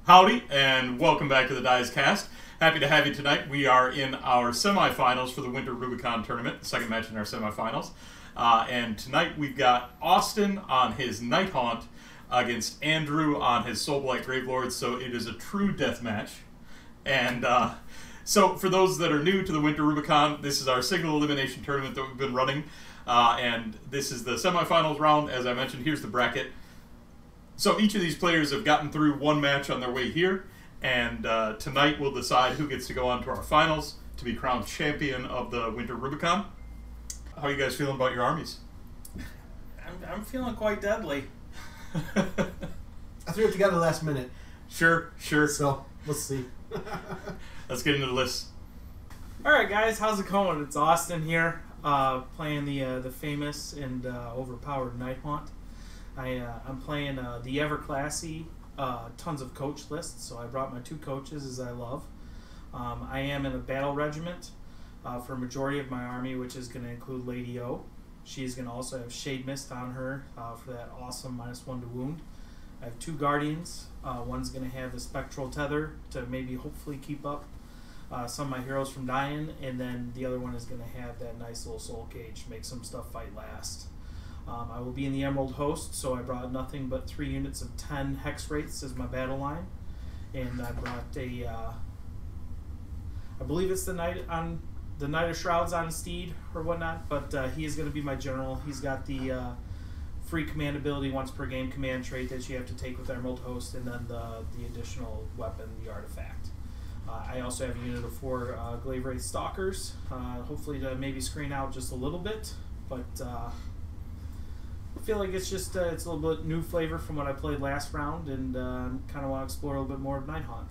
Howdy, and welcome back to the Dice Cast. Happy to have you tonight. We are in our semifinals for the Winter Rubicon tournament, the second match in our semifinals. And tonight we've got Austin on his Nighthaunt against Andrew on his Soulblight Gravelords, so it is a true deathmatch. And so for those that are new to the Winter Rubicon, this is our single elimination tournament that we've been running. And this is the semifinals round. As I mentioned, here's the bracket. So each of these players have gotten through one match on their way here, and tonight we'll decide who gets to go on to our finals to be crowned champion of the Winter Rubicon. How are you guys feeling about your armies? I'm feeling quite deadly. I threw it together last minute. Sure. So, let's see. Let's get into the list. Alright guys, how's it going? It's Austin here, playing the famous and overpowered Nighthaunt. I'm playing the ever classy tons of coach lists, so I brought my two coaches as I love. I am in a battle regiment for a majority of my army, which is going to include Lady O. She's going to also have Shade Mist on her for that awesome -1 to wound. I have two Guardians. One's going to have the Spectral Tether to maybe hopefully keep up some of my heroes from dying, and then the other one is going to have that nice little Soul Cage to make some stuff fight last. I will be in the Emerald Host, so I brought nothing but 3 units of 10 Hex Wraiths as my battle line. And I brought I believe it's the Knight of Shrouds on Steed or whatnot, but he is going to be my general. He's got the free command ability once per game command trait that you have to take with Emerald Host, and then the additional weapon, the artifact. I also have a unit of 4 Glaive Wraith Stalkers, hopefully to maybe screen out just a little bit, but I feel like it's just it's a little bit new flavor from what I played last round, and kind of want to explore a little bit more of Nighthaunt.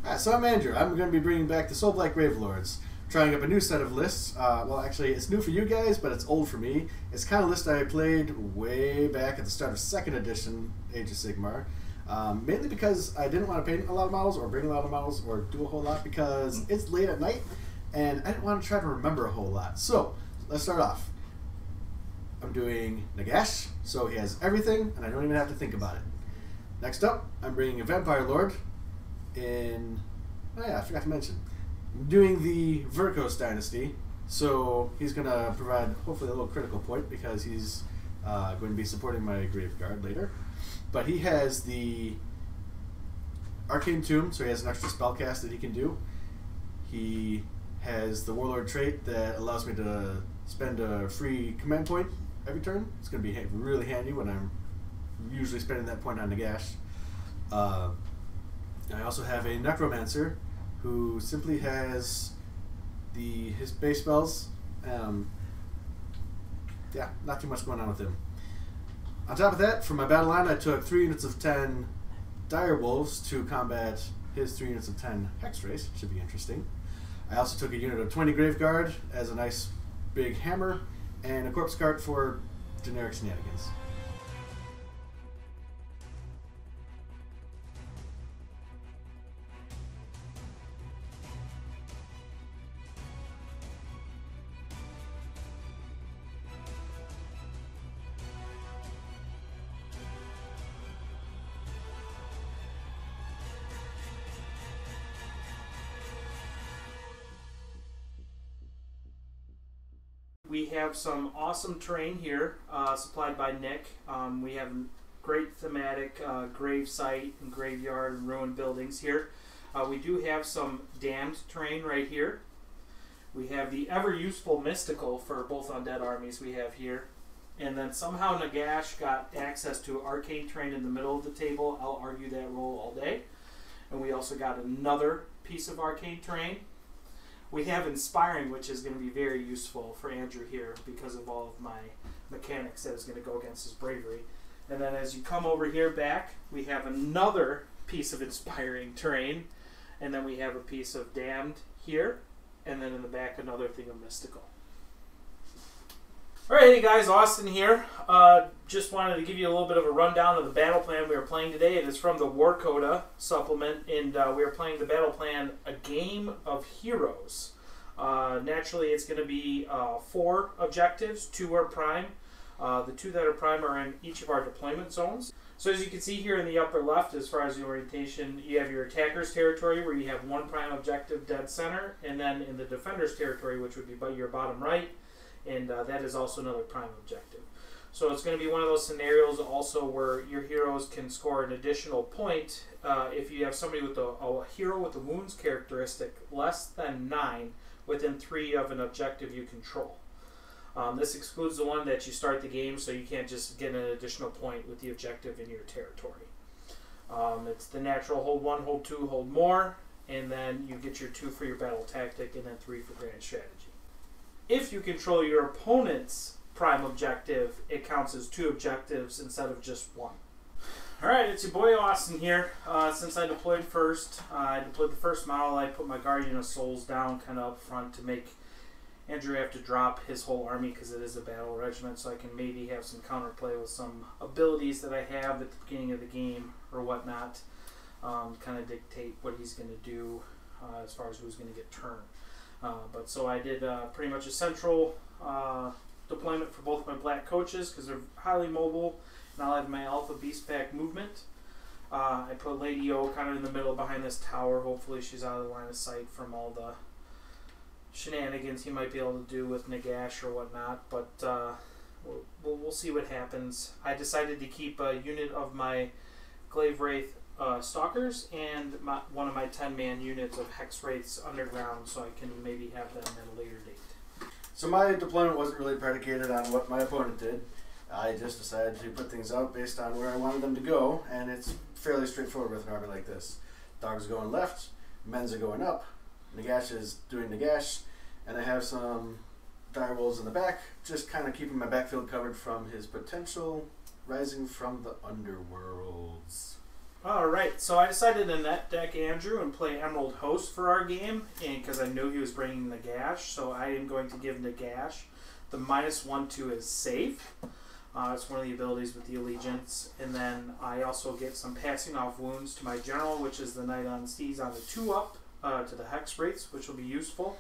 Alright, so I'm Andrew. I'm going to be bringing back the Soulblight Gravelords, trying up a new set of lists. Well, actually, it's new for you guys, but it's old for me. It's kind of a list I played way back at the start of 2nd edition Age of Sigmar, mainly because I didn't want to paint a lot of models or bring a lot of models or do a whole lot because it's late at night, and I didn't want to try to remember a whole lot. So, let's start off. I'm doing Nagash, so he has everything, and I don't even have to think about it. Next up, I'm bringing a Vampire Lord in... Oh yeah, I forgot to mention. I'm doing the Verkos Dynasty, so he's going to provide hopefully a little critical point because he's going to be supporting my Graveguard later. But he has the Arcane Tomb, so he has an extra spellcast that he can do. He has the Warlord trait that allows me to spend a free command point every turn. It's going to be really handy when I'm usually spending that point on Nagash. I also have a Necromancer who simply has his base spells. Yeah, not too much going on with him. On top of that, for my battle line, I took 3 units of 10 Dire Wolves to combat his 3 units of 10 Hex Wraiths. Should be interesting. I also took a unit of 20 Graveguard as a nice big hammer, and a corpse cart for generic shenanigans. We have some awesome terrain here, supplied by Nick. We have great thematic grave site and graveyard and ruined buildings here. We do have some damned terrain right here. We have the ever useful mystical for both undead armies we have here. And then somehow Nagash got access to arcane terrain in the middle of the table. I'll argue that role all day. And we also got another piece of arcane terrain. We have Inspiring, which is going to be very useful for Andrew here because of all of my mechanics that is going to go against his bravery. And then as you come over here back, we have another piece of Inspiring terrain. And then we have a piece of Damned here. And then in the back, another thing of Mystical. Alright, hey guys, Austin here. Just wanted to give you a little bit of a rundown of the battle plan we are playing today. It is from the War Coda supplement, and we are playing the battle plan, A Game of Heroes. Naturally, it's going to be 4 objectives. 2 are prime. The 2 that are prime are in each of our deployment zones. So as you can see here in the upper left, as far as the orientation, you have your attacker's territory where you have one prime objective dead center, and then in the defender's territory, which would be by your bottom right, and that is also another prime objective. So it's going to be one of those scenarios also where your heroes can score an additional point if you have somebody with a hero with a wounds characteristic less than 9 within 3 of an objective you control. This excludes the one that you start the game, so you can't just get an additional point with the objective in your territory. It's the natural hold 1, hold 2, hold more, and then you get your 2 for your battle tactic, and then 3 for grand strategy. If you control your opponent's prime objective, it counts as 2 objectives instead of just 1. Alright, it's your boy Austin here. Since I deployed first, I deployed the first model, I put my Guardian of Souls down kind of up front to make Andrew have to drop his whole army because it is a battle regiment, so I can maybe have some counterplay with some abilities that I have at the beginning of the game or whatnot. Kind of dictate what he's going to do as far as who's going to get turned. But so I did pretty much a central deployment for both my black coaches because they're highly mobile, and I'll have my Alpha Beast Pack movement. I put Lady O kind of in the middle behind this tower. Hopefully she's out of the line of sight from all the shenanigans he might be able to do with Nagash or whatnot, but we'll see what happens. I decided to keep a unit of my Glaive Wraith Stalkers and one of my 10-man units of Hex Wraiths underground, so I can maybe have them at a later date. So my deployment wasn't really predicated on what my opponent did. I just decided to put things out based on where I wanted them to go, and it's fairly straightforward with an army like this. Dogs are going left, men's are going up, Nagash is doing Nagash, and I have some direwolves in the back, just kind of keeping my backfield covered from his potential rising from the underworlds. Alright, so I decided to net deck Andrew and play Emerald Host for our game, and because I knew he was bringing Nagash, so I am going to give Nagash the -1 to his save. It's one of the abilities with the Allegiance, and then I also get some passing off wounds to my general, which is the Knight on Steeds on the 2-up to the Hex Wraiths, which will be useful.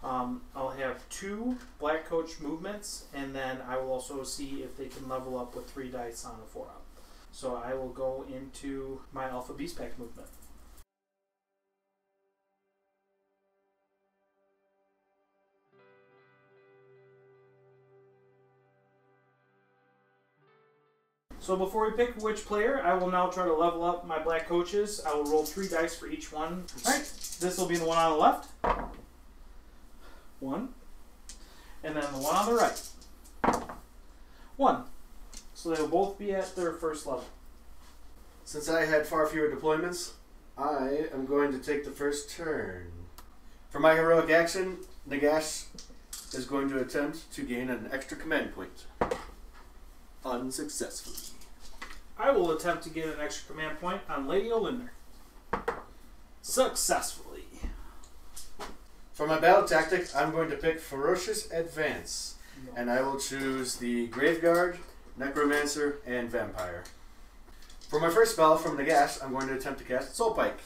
I'll have 2 Black Coach movements, and then I will also see if they can level up with 3 dice on a 4-up. So I will go into my Alpha Beast Pack movement. So before we pick which player, I will now try to level up my black coaches. I will roll 3 dice for each one. Alright, this will be the one on the left. 1. And then the one on the right. 1. So they will both be at their first level. Since I had far fewer deployments, I am going to take the first turn. For my heroic action, Nagash is going to attempt to gain an extra command point. Unsuccessfully. I will attempt to get an extra command point on Lady Olynder. Successfully. For my battle tactic, I'm going to pick Ferocious Advance, and I will choose the Graveguard, Necromancer, and Vampire. For my first spell from Nagash, I'm going to attempt to cast Soulpike.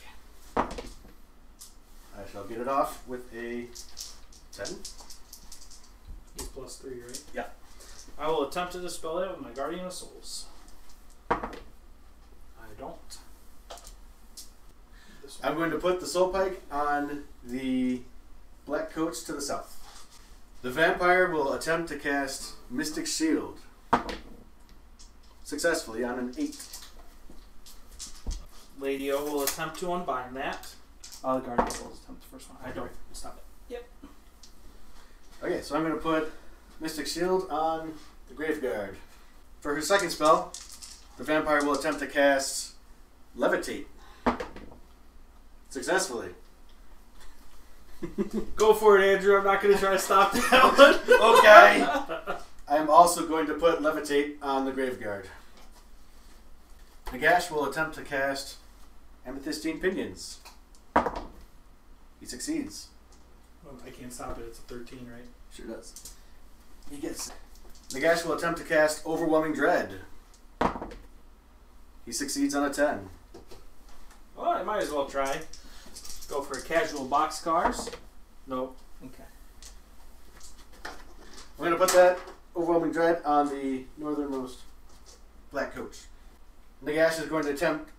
I shall get it off with a 10. He's +3, right? Yeah. I will attempt to dispel it with my Guardian of Souls. I don't. I'm going to put the Soulpike on the Black Coach to the south. The Vampire will attempt to cast Mystic Shield successfully on an 8. Lady O will attempt to unbind that. The Guardian of Souls attempt the first one. I don't. Stop it. Yep. Okay, so I'm going to put Mystic Shield on the Graveguard. For her second spell, the Vampire will attempt to cast Levitate successfully. Go for it, Andrew. I'm not going to try to stop that one. Okay. I am also going to put Levitate on the Graveguard. Nagash will attempt to cast Amethystine Pinions. He succeeds. Well, I can't stop it. It's a 13, right? Sure does. He gets it. Nagash will attempt to cast Overwhelming Dread. He succeeds on a 10. Well, I might as well try. Go for a casual boxcars. Nope. Okay. I'm going to put that Overwhelming Dread on the northernmost Black Coach. Nagash is going to attempt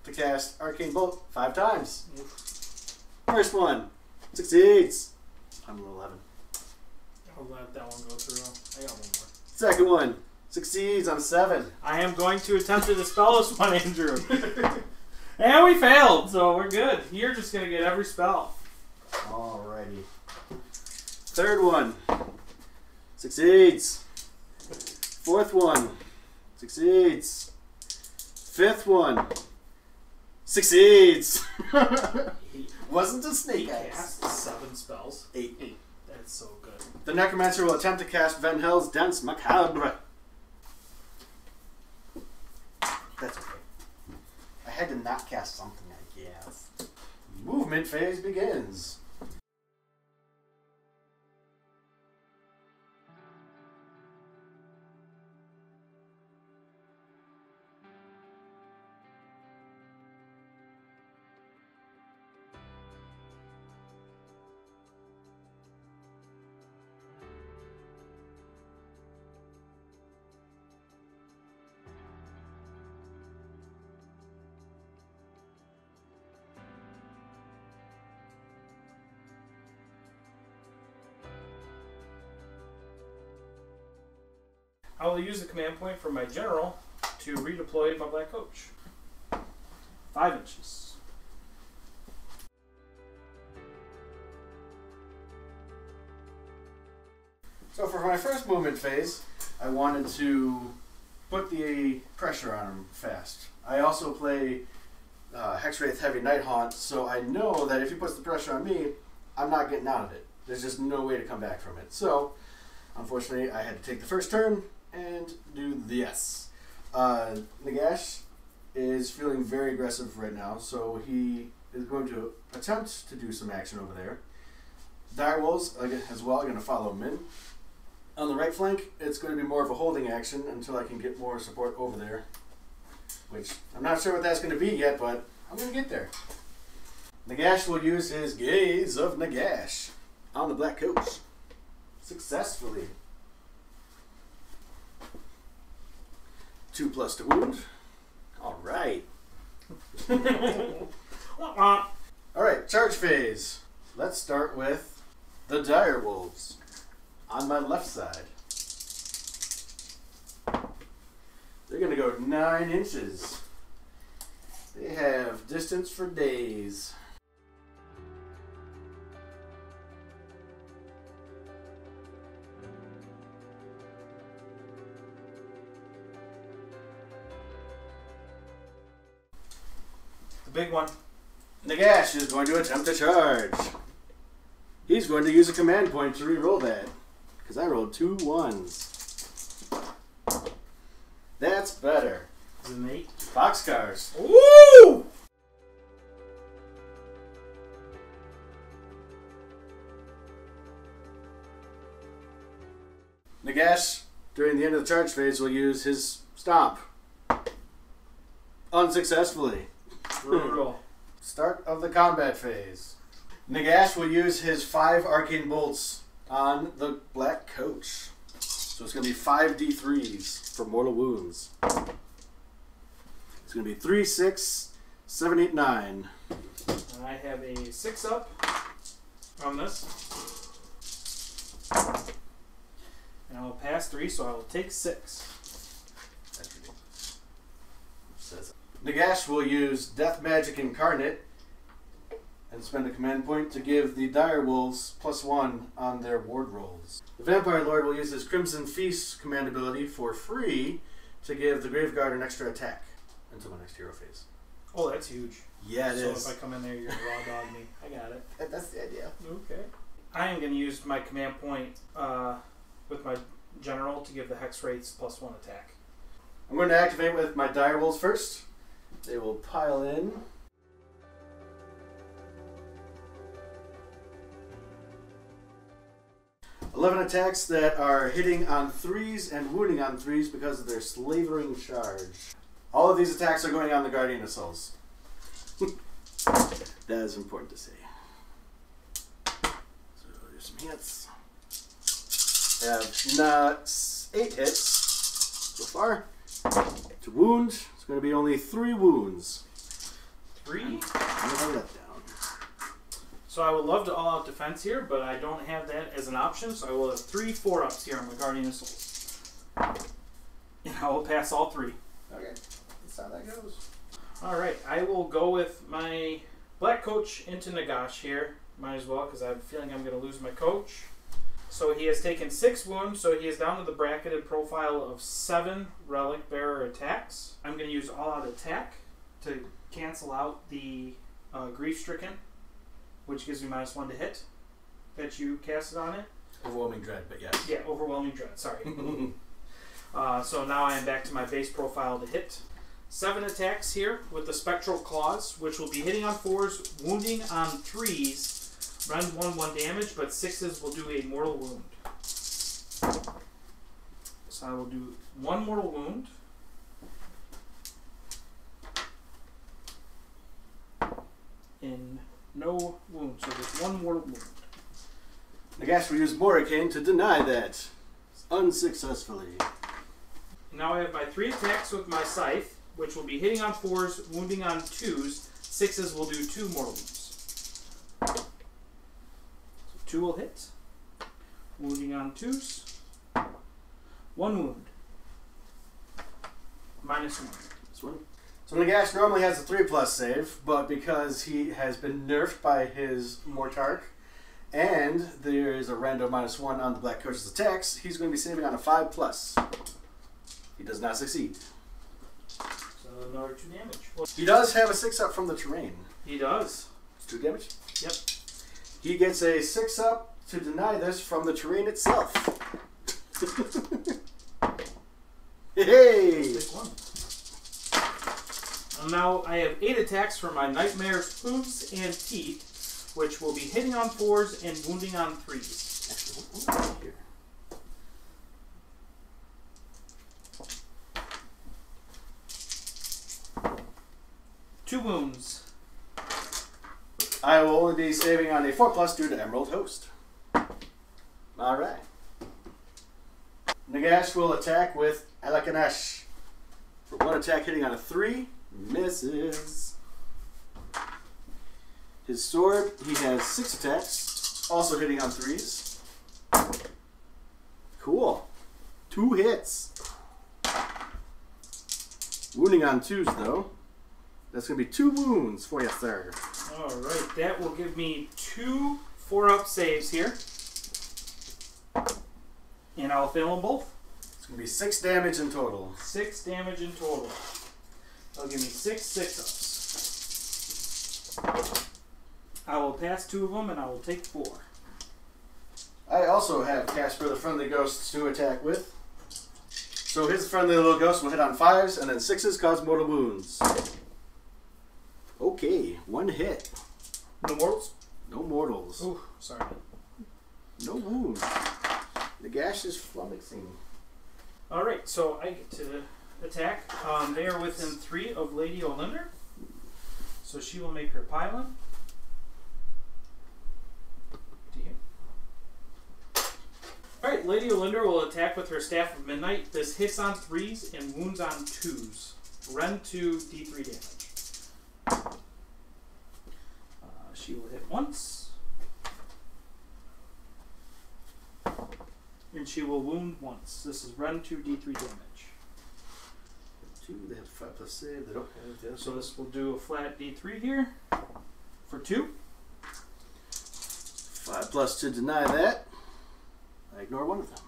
to cast Arcane Bolt 5 times. First one succeeds. I'm an 11. I'll let that one go through. I got one more. Second one succeeds on a 7. I am going to attempt to dispel this one, Andrew. And we failed, so we're good. You're just going to get every spell. Alrighty. Third one succeeds. Fourth one succeeds. Fifth one succeeds. Wasn't a snake eyes. Cast 7 spells. 8. That's so good. The Necromancer will attempt to cast Van Hell's Dance Macabre. That's okay. I had to not cast something, I guess. Movement phase begins. I will use the command point from my general to redeploy my black coach. 5 inches. So for my first movement phase, I wanted to put the pressure on him fast. I also play Hexwraith Heavy Nighthaunt, so I know that if he puts the pressure on me, I'm not getting out of it. There's just no way to come back from it. So, unfortunately, I had to take the first turn and do this. Nagash is feeling very aggressive right now, so he is going to attempt to do some action over there. Direwolves as well are going to follow him in. On the right flank, it's going to be more of a holding action until I can get more support over there, which I'm not sure what that's going to be yet, but I'm going to get there. Nagash will use his Gaze of Nagash on the black coach successfully. 2+ to wound. Alright. Alright, charge phase. Let's start with the Direwolves on my left side. They're going to go 9 inches. They have distance for days. Big one. Nagash is going to attempt to charge. He's going to use a command point to re-roll that, because I rolled 2 1s. That's better. Is it an 8? Boxcars. Woo! Nagash, during the end of the charge phase, will use his stomp. Unsuccessfully. Brutal. Start of the combat phase. Nagash will use his 5 arcane bolts on the black coach. So it's going to be 5 D3s for mortal wounds. It's going to be 3, 6, 7, 8, 9. And I have a 6 up on this. And I will pass 3, so I will take 6. That's ridiculous. Says Nagash will use Death Magic Incarnate and spend a command point to give the Direwolves +1 on their ward rolls. The Vampire Lord will use his Crimson Feast command ability for free to give the Graveguard an extra attack until my next hero phase. Oh, that's huge. Yeah, it is. So if I come in there, you're going to raw dog me. I got it. That's the idea. Okay. I am going to use my command point with my general to give the Hexwraiths +1 attack. I'm going to activate with my Direwolves first. They will pile in. $11 attacks that are hitting on 3s and wounding on 3s because of their slavering charge. All of these attacks are going on the Guardian of Souls. That is important to say. So there's some hits. I have 8 hits so far. To wound, it's going to be only 3 wounds. 3? No letdown. So I would love to all-out defense here, but I don't have that as an option, so I will have 3 4-ups here on my Guardian of Souls. And I will pass all 3. Okay, that's how that goes. Alright, I will go with my Black Coach into Nagash here. Might as well, because I have a feeling I'm going to lose my coach. So he has taken 6 wounds, so he is down to the bracketed profile of 7 Relic Bearer attacks. I'm going to use all-out attack to cancel out the Grief-Stricken, which gives me -1 to hit that you casted on it. Overwhelming Dread, but yes. Yeah, Overwhelming Dread, sorry. So now I am back to my base profile to hit. 7 attacks here with the Spectral Claws, which will be hitting on 4s, wounding on 3s, rend 1 damage, but 6s will do a mortal wound. So I will do 1 mortal wound. In no wound, so just 1 mortal wound. Nagash will use Morricane to deny that. Unsuccessfully. Now I have my 3 attacks with my Scythe, which will be hitting on 4s, wounding on 2s. 6s will do 2 mortal wounds. So 2 will hit. Wounding on 2s. 1 wound. -1. This one. So Nagash normally has a 3+ save, but because he has been nerfed by his Mortarch, and there is a random -1 on the Black Coach's attacks, he's going to be saving on a 5+. He does not succeed. So another 2 damage. He does have a 6-up from the terrain. He does. It's 2 damage? Yep. He gets a 6-up to deny this from the terrain itself. Hey! Big one. And now I have 8 attacks for my Nightmare's Hooves and Teeth, which will be hitting on 4s and wounding on 3s. Actually, here. Two wounds. I will only be saving on a 4+ due to Emerald Host. Alright. Nagash will attack with Alakanesh. For 1 attack hitting on a 3, misses. His sword, he has 6 attacks, also hitting on 3s. Cool. 2 hits. Wounding on 2s though. That's going to be 2 wounds for you, sir. Alright, that will give me 2 4-up saves here. And I'll fail them both. It's going to be 6 damage in total. 6 damage in total. That'll give me 6 6-ups. I will pass 2 of them and I will take 4. I also have Casper the Friendly Ghost to attack with. So his friendly little ghost will hit on 5s and then 6s cause mortal wounds. Okay, 1 hit. No mortals? No mortals. Ooh, sorry. No wounds. Nagash is flummoxing. Alright, so I get to attack. They are within 3 of Lady Olynder. So she will make her pylon. To here. Alright, Lady Olynder will attack with her Staff of Midnight. This hits on 3s and wounds on 2s. Rend 2 D3 damage. She will hit once. And she will wound once. This is rend 2 D3 damage. 2, they have 5+ save, they don't have the other. So this will do a flat D3 here for 2. 5+ to deny that. I ignore 1 of them.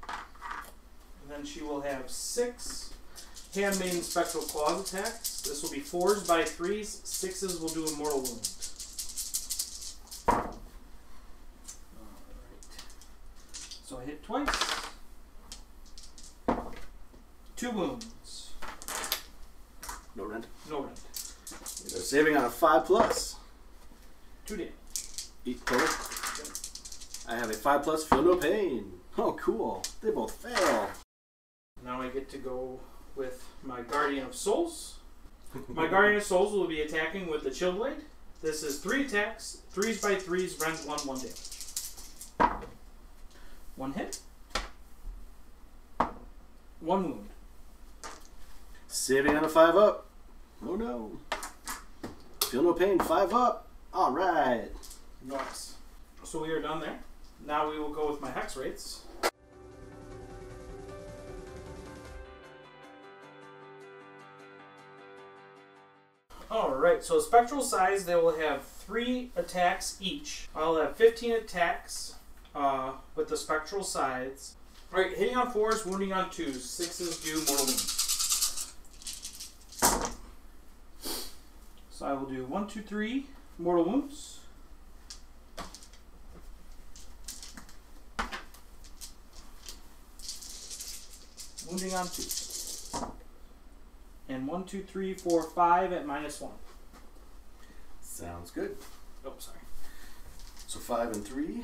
And then she will have 6 Handmaiden Spectral Claws attacks. This will be 4s by 3s. 6s will do a mortal wound. Alright. So I hit twice. 2 wounds. No rend. No rend. They're saving on a 5+. 2 damage. Eat total. I have a 5+, feel no pain. Oh, cool. They both fail. Now I get to go with my Guardian of Souls. My Guardian of Souls will be attacking with the Chill Blade. This is 3 attacks, 3s by 3s, rend 1 damage. 1 hit. 1 wound. Saving on a 5 up. Oh no. Feel no pain, 5 up. Alright. Nice. So we are done there. Now we will go with my hex rates. Alright, so spectral size, they will have 3 attacks each. I'll have 15 attacks with the spectral sides. Alright, hitting on 4s, wounding on 2s. 6s do mortal wounds. So I will do 1, 2, 3 mortal wounds. Wounding on 2. And 1, 2, 3, 4, 5 at -1. Sounds good. Oh, sorry. So 5 and 3.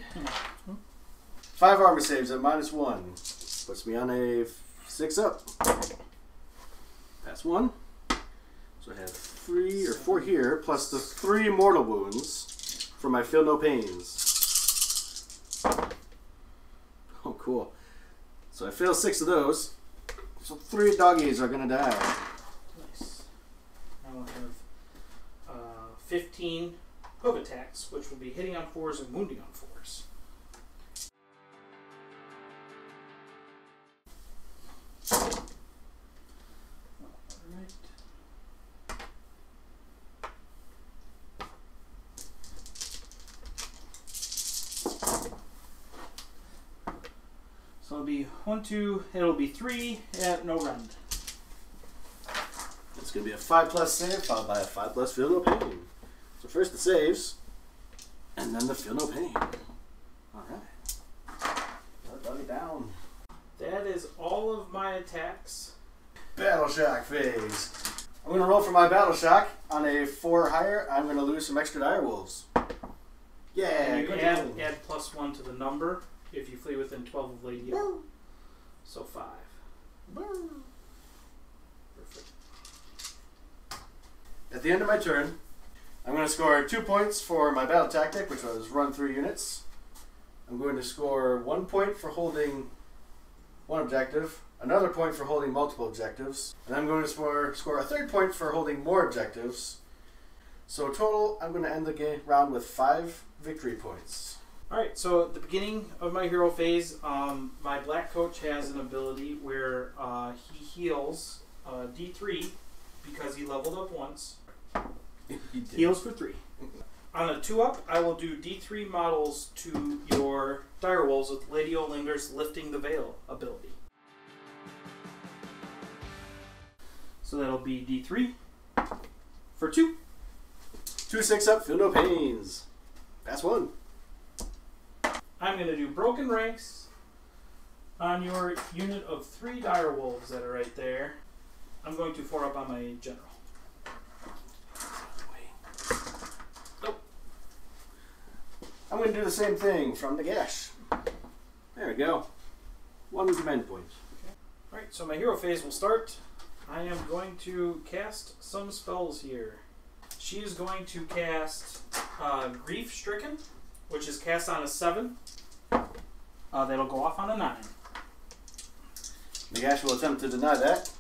5 armor saves at -1. Puts me on a 6 up. That's 1. So I have 3 or 4 here, plus the 3 mortal wounds for my feel no pains. Oh, cool. So I fail 6 of those. So 3 doggies are gonna die. Nice. I will have 15 hoof attacks, which will be hitting on 4s and wounding on 4s. Alright. So it'll be 1, 2, it'll be 3 at no round. It's going to be a 5+ save, followed by a 5+ feel no pain. So first the saves, and then the feel no pain. Alright. Let doggy down. That is all of my attacks. Battle Shock phase. I'm going to roll for my Battle Shock. On a 4 or higher, I'm going to lose some extra dire wolves. Yeah, And you good add deal. +1 to the number if you flee within 12 of Lady Olynder. So 5. Perfect. At the end of my turn, I'm going to score 2 points for my battle tactic, which was run 3 units. I'm going to score 1 point for holding 1 objective, another point for holding multiple objectives, and I'm going to score a 3rd point for holding more objectives. So total, I'm going to end the round with 5 victory points. Alright, so at the beginning of my hero phase, my black coach has an ability where he heals D3 because he leveled up once. Heals for 3. On a 2-up, I will do D3 models to your direwolves with Lady Olynder's Lifting the Veil ability. So that'll be D3 for 2. 2 6-up, feel no pains. That's 1. I'm going to do Broken Ranks on your unit of 3 direwolves that are right there. I'm going to 4-up on my general. Nope. I'm going to do the same thing from Nagash. There we go. 1 command point. Okay. Alright, so my hero phase will start. I am going to cast some spells here. She is going to cast Grief Stricken, which is cast on a 7. That'll go off on a 9. Nagash will attempt to deny that.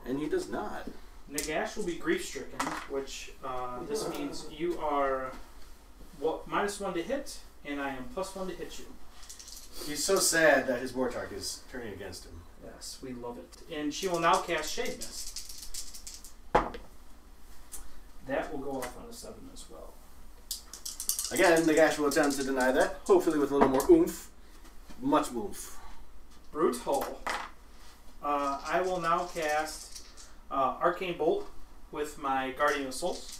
And he does not. Nagash will be Grief Stricken, which this means you are -1 to hit, and I am +1 to hit you. He's so sad that his Wartark is turning against him. Yes, we love it. And she will now cast Shade Mist. That will go off on a 7 as well. Again, Nagash will attempt to deny that, hopefully with a little more oomph. Much oomph. Brutal. I will now cast Arcane Bolt with my Guardian of Souls.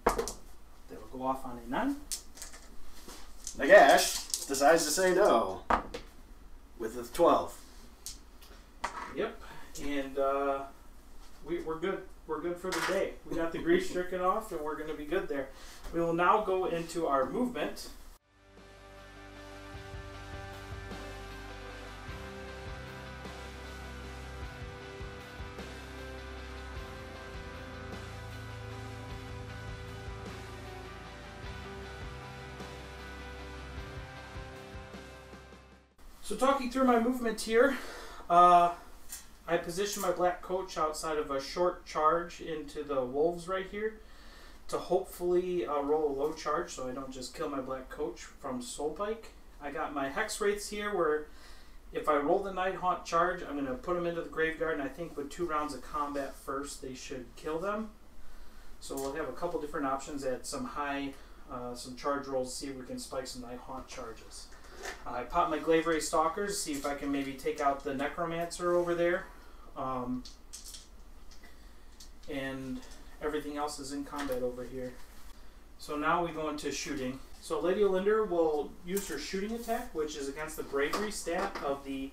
That will go off on a 9. Nagash decides to say no with a 12. Yep. And we're good. We're good for the day. We got the Grief Stricken off, and we're going to be good there. We will now go into our movement. So talking through my movement here, I I position my Black Coach outside of a short charge into the wolves right here to hopefully roll a low charge so I don't just kill my Black Coach from Soulblight. I got my Hex Wraiths here where if I roll the Nighthaunt charge, I'm going to put them into the graveyard, and I think with 2 rounds of combat first, they should kill them. So we'll have a couple different options at some high, some charge rolls to see if we can spike some Nighthaunt charges. I pop my Glaive Stalkers, see if I can maybe take out the Necromancer over there. And everything else is in combat over here. So now we go into shooting. So Lady Olynder will use her shooting attack, which is against the bravery stat of the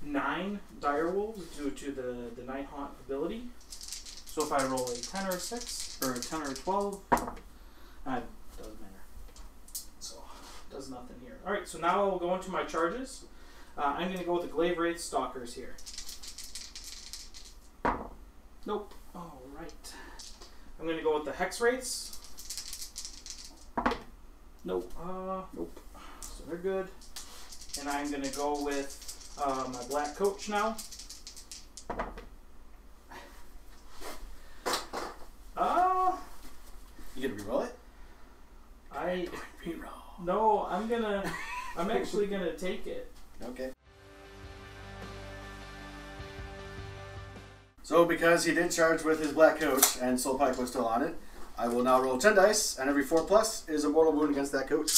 9 direwolves due to the Nighthaunt ability. So if I roll a 10 or a 6, or a 10 or a 12, doesn't matter. So, does nothing here. Alright, so now I'll go into my charges. I'm going to go with the Glaive Wraith Stalkers here. Nope. Alright. I'm going to go with the Hex Wraiths. Nope. Nope. So they're good. And I'm going to go with my Black Coach now. You gonna reroll it? Reroll. No, I'm actually gonna take it. Okay. So because he did charge with his Black Coach and Soulblight was still on it, I will now roll 10 dice, and every 4+ is a mortal wound against that coach.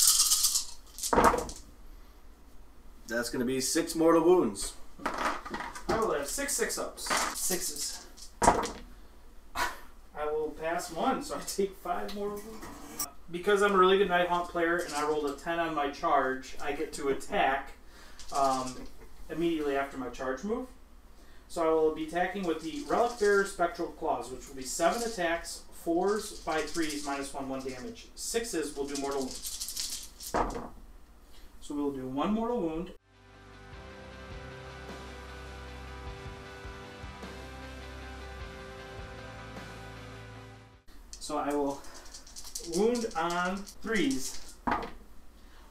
That's going to be 6 mortal wounds. I will have 6 6-ups. 6s. I will pass 1, so I take 5 mortal wounds. Because I'm a really good Nighthaunt player and I rolled a 10 on my charge, I get to attack immediately after my charge move. So I will be attacking with the Relic Bearer Spectral Claws, which will be 7 attacks, 4s by 3s, -1 damage. 6s will do mortal wounds. So we'll do 1 mortal wound. So I will wound on 3s.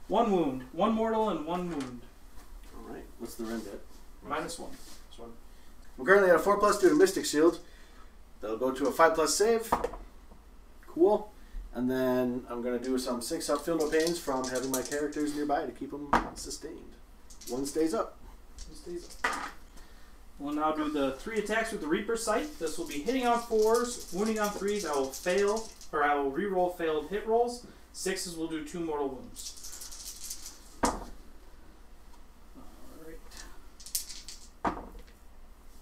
1 wound. 1 mortal and 1 wound. Alright, what's the rend at? -1. We're currently at a 4+ due to Mystic Shield. That'll go to a 5+ save. Cool. And then I'm going to do some 6-up Feel No Pains from having my characters nearby to keep them sustained. 1 stays up. 1 stays up. We'll now do the 3 attacks with the Reaper Sight. This will be hitting on 4s, wounding on 3s. I will fail, or I will re-roll failed hit rolls. 6s will do 2 mortal wounds.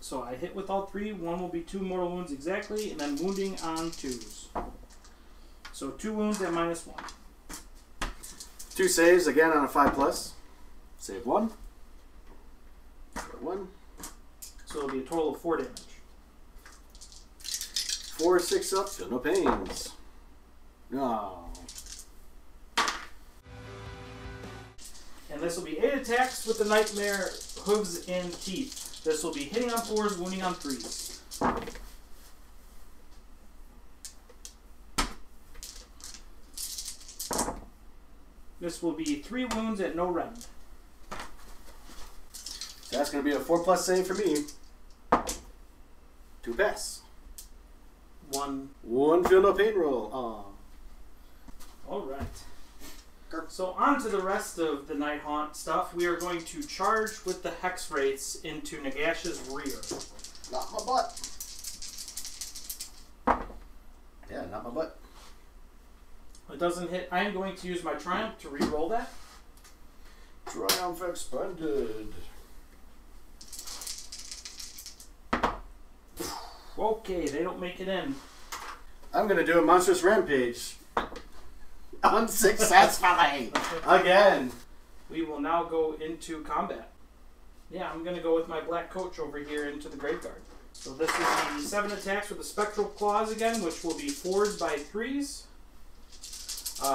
So I hit with all 3. 1 will be 2 mortal wounds exactly, and then wounding on 2s. So 2 wounds at -1. 2 saves again on a 5+. Save 1. 1. So it'll be a total of 4 damage. 4 6-up, Feel No Pains. No. And this will be 8 attacks with the Nightmare Hooves and Teeth. This will be hitting on 4s, wounding on 3s. This will be 3 wounds at no rend. That's going to be a 4+ save for me. 2 pass. 1 Feel No Pain roll. Aww. Alright. So on to the rest of the Nighthaunt stuff. We are going to charge with the Hex Wraiths into Nagash's rear. Not my butt. Yeah, not my butt. It doesn't hit. I am going to use my Triumph to re-roll that. Triumph expanded. Okay, they don't make it in. I'm going to do a Monstrous Rampage. Unsuccessfully. Again. We will now go into combat. Yeah, I'm going to go with my Black Coach over here into the graveyard. So this is the 7 attacks with the Spectral Claws again, which will be 4s by 3s.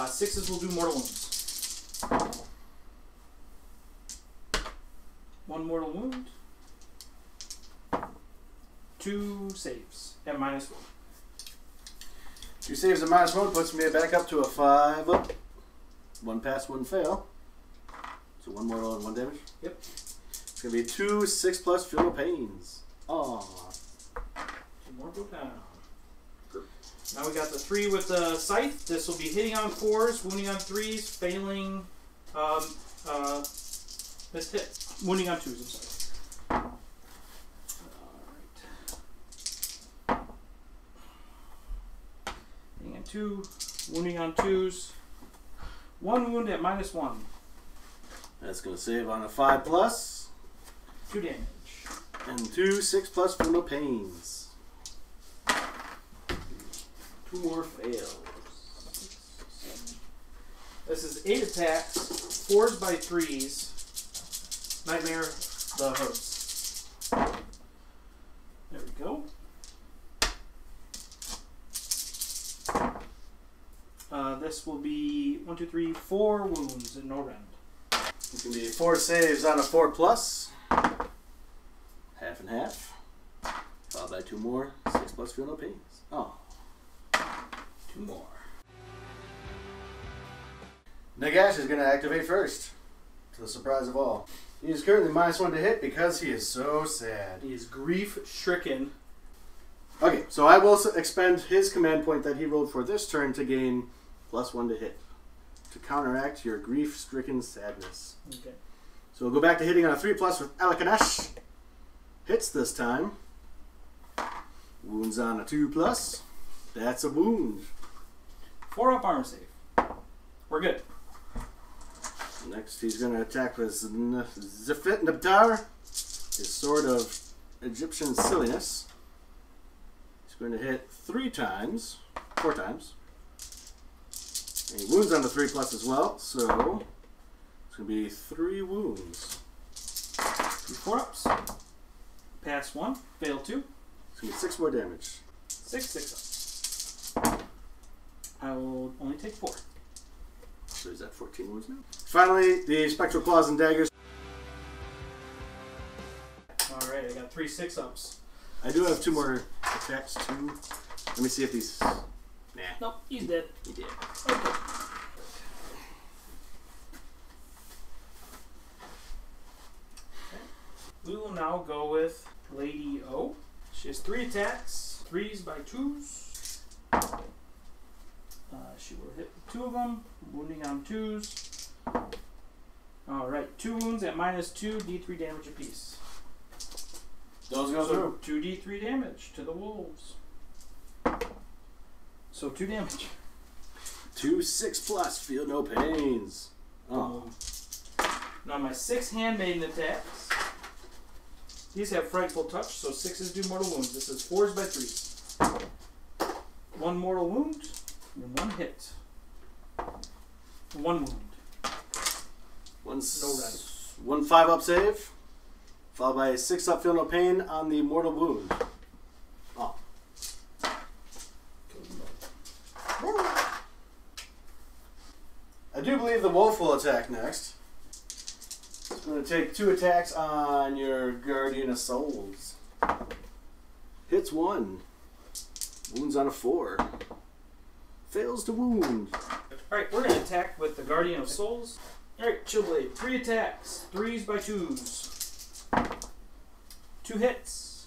6s will do mortal wounds. 1 mortal wound. 2 saves at -1. 2 saves at -1 puts me back up to a 5 up. 1 pass, 1 fail. So 1 mortal and 1 damage? Yep. It's going to be 2 6+ Feel No Pains. Oh. 2 more go down. Now we got the 3 with the scythe. This will be hitting on 4s, wounding on 3s, failing. Missed hit. Wounding on 2s, I'm sorry. Alright. Hitting on 2, wounding on 2s. 1 wound at -1. That's going to save on a 5+. 2 damage. And 2 6+ for no pains. 2 more fails. This is 8 attacks, 4s by 3s. Nightmare the host. There we go. This will be 1, 2, 3, 4 wounds in no round. It's going to be 4 saves on a 4+. Half and half. Followed by 2 more. 6+ feel no pains. Oh. 2 more. Nagash is going to activate first, to the surprise of all. He is currently -1 to hit because he is so sad. He is grief-stricken. Okay, so I will expend his command point that he rolled for this turn to gain +1 to hit, to counteract your grief-stricken sadness. Okay. So we'll go back to hitting on a 3+ with Alakanash. Hits this time. Wounds on a 2+. That's a wound. 4 up armor save. We're good. Next, he's going to attack with Zefit Nabtar, his sword of Egyptian silliness. He's going to hit 4 times. And he wounds on the 3+ as well, so it's going to be 3 wounds. 4 ups. Pass 1, fail 2. It's going to be 6 more damage. 6 ups. I will only take 4. So he's at 14 wounds now. Finally, the Spectral Claws and Daggers. Alright, I got 3 6 ups. I do have 2 more attacks too. Let me see if these... Nah. Nope, he's dead. He did. Okay. We will now go with Lady O. She has 3 attacks, 3s by 2s. She will hit 2 of them, wounding on 2s. Alright, 2 wounds at -2, D3 damage apiece. Those go through. 2d3 damage to the wolves. So 2 damage. 2 6+, feel no pains. Oh. Now my 6 handmaiden attacks. These have frightful touch, so 6s do mortal wounds. This is 4s by 3s. 1 mortal wound and 1 hit. 1 wound. One No red. 1 5-up save, followed by a 6-up feel no pain on the mortal wound. Oh. I do believe the wolf will attack next. It's going to take 2 attacks on your Guardian of Souls. Hits 1. Wounds on a 4. Fails to wound. Alright, we're going to attack with the Guardian of Souls. Alright, Chillblade. 3 attacks. 3s by 2s. 2 hits.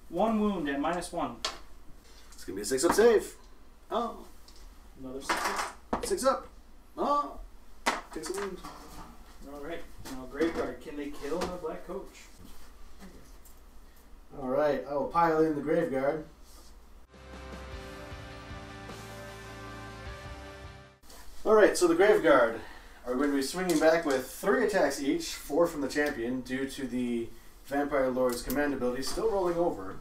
1 wound at -1. It's going to be a 6-up save. Oh. Another 6 up. 6 up. Oh. Takes a wound. Alright, now Graveguard. Can they kill the Black Coach? Alright, I will pile in the Graveguard. Alright, so the Graveguard are going to be swinging back with 3 attacks each, 4 from the champion, due to the Vampire Lord's command ability still rolling over.